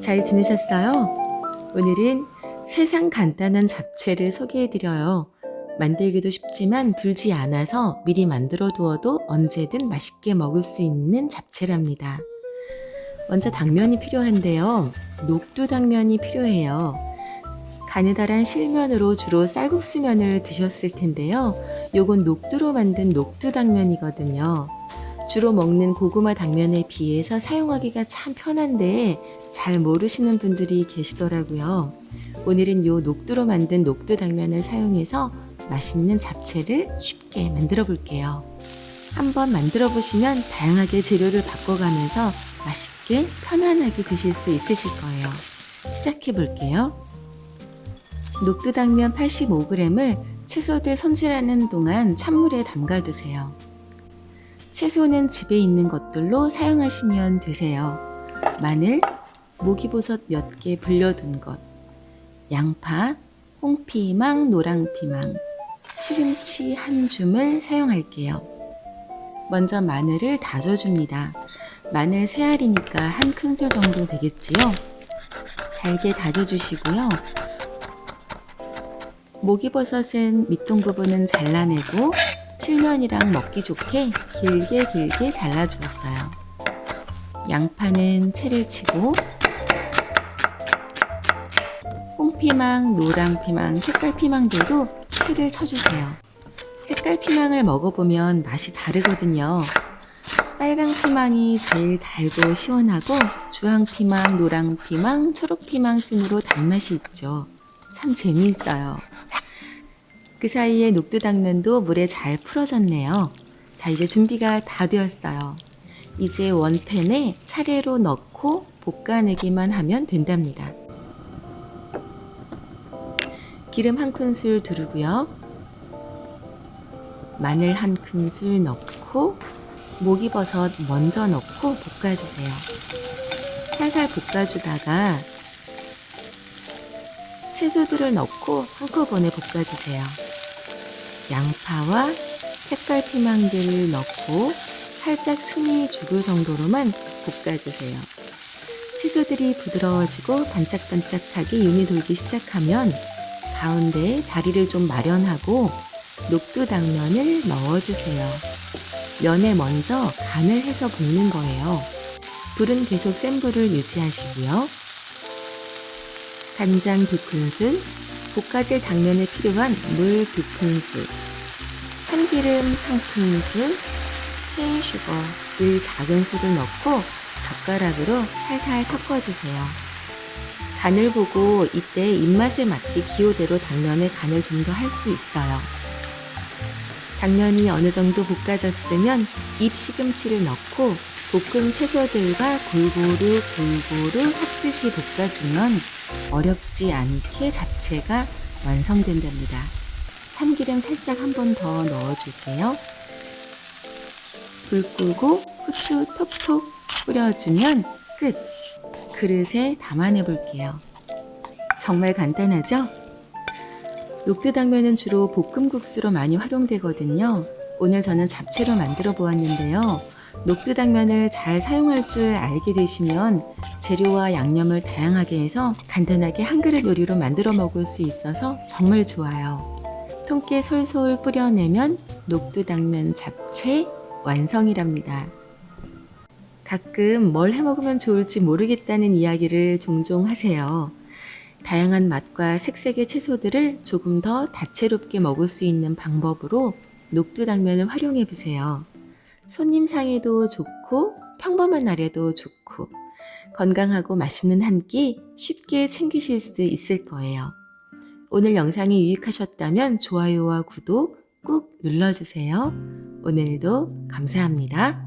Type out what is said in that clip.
잘 지내셨어요? 오늘은 세상 간단한 잡채를 소개해드려요. 만들기도 쉽지만 불지 않아서 미리 만들어 두어도 언제든 맛있게 먹을 수 있는 잡채랍니다. 먼저 당면이 필요한데요. 녹두 당면이 필요해요. 가느다란 실면으로 주로 쌀국수면을 드셨을 텐데요. 요건 녹두로 만든 녹두 당면이거든요. 주로 먹는 고구마 당면에 비해서 사용하기가 참 편한데 잘 모르시는 분들이 계시더라고요. 오늘은 요 녹두로 만든 녹두 당면을 사용해서 맛있는 잡채를 쉽게 만들어 볼게요. 한번 만들어 보시면 다양하게 재료를 바꿔가면서 맛있게 편안하게 드실 수 있으실 거예요. 시작해 볼게요. 녹두 당면 85g을 채소들 손질하는 동안 찬물에 담가 두세요. 채소는 집에 있는 것들로 사용하시면 되세요. 마늘, 목이버섯 몇 개 불려둔 것, 양파, 홍피망, 노랑피망, 시금치 한 줌을 사용할게요. 먼저 마늘을 다져줍니다. 마늘 3알이니까 한 큰술 정도 되겠지요. 잘게 다져주시고요. 목이버섯은 밑동 부분은 잘라내고 실면이랑 먹기 좋게 길게 잘라주었어요. 양파는 채를 치고 홍피망, 노랑피망, 색깔피망들도 채를 쳐주세요. 색깔피망을 먹어보면 맛이 다르거든요. 빨강 피망이 제일 달고 시원하고 주황피망, 노랑피망, 초록피망 순으로 단맛이 있죠. 참 재미있어요. 그 사이에 녹두 당면도 물에 잘 풀어졌네요. 자, 이제 준비가 다 되었어요. 이제 원팬에 차례로 넣고 볶아내기만 하면 된답니다. 기름 한 큰술 두르고요. 마늘 한 큰술 넣고 목이버섯 먼저 넣고 볶아주세요. 살살 볶아주다가 채소들을 넣고 한꺼번에 볶아주세요. 양파와 색깔 피망들을 넣고 살짝 숨이 죽을 정도로만 볶아주세요. 채소들이 부드러워지고 반짝반짝하게 윤이 돌기 시작하면 가운데에 자리를 좀 마련하고 녹두 당면을 넣어주세요. 면에 먼저 간을 해서 볶는 거예요. 불은 계속 센 불을 유지하시고요. 간장 2큰술, 볶아질 당면에 필요한 물 2큰술, 참기름 1큰술, 케이슈거 1작은술을 넣고 젓가락으로 살살 섞어주세요. 간을 보고 이때 입맛에 맞게 기호대로 당면의 간을 좀 더 할 수 있어요. 당면이 어느 정도 볶아졌으면 잎시금치를 넣고 볶은 채소들과 골고루 섞듯이 볶아주면 어렵지 않게 잡채가 완성된답니다. 참기름 살짝 한 번 더 넣어줄게요. 불 끄고 후추 톡톡 뿌려주면 끝! 그릇에 담아내 볼게요. 정말 간단하죠? 녹두 당면은 주로 볶음국수로 많이 활용되거든요. 오늘 저는 잡채로 만들어 보았는데요. 녹두 당면을 잘 사용할 줄 알게 되시면 재료와 양념을 다양하게 해서 간단하게 한 그릇 요리로 만들어 먹을 수 있어서 정말 좋아요. 통깨 솔솔 뿌려내면 녹두 당면 잡채 완성이랍니다. 가끔 뭘 해먹으면 좋을지 모르겠다는 이야기를 종종 하세요. 다양한 맛과 색색의 채소들을 조금 더 다채롭게 먹을 수 있는 방법으로 녹두 당면을 활용해 보세요. 손님상에도 좋고 평범한 날에도 좋고 건강하고 맛있는 한 끼 쉽게 챙기실 수 있을 거예요. 오늘 영상이 유익하셨다면 좋아요와 구독 꾹 눌러주세요. 오늘도 감사합니다.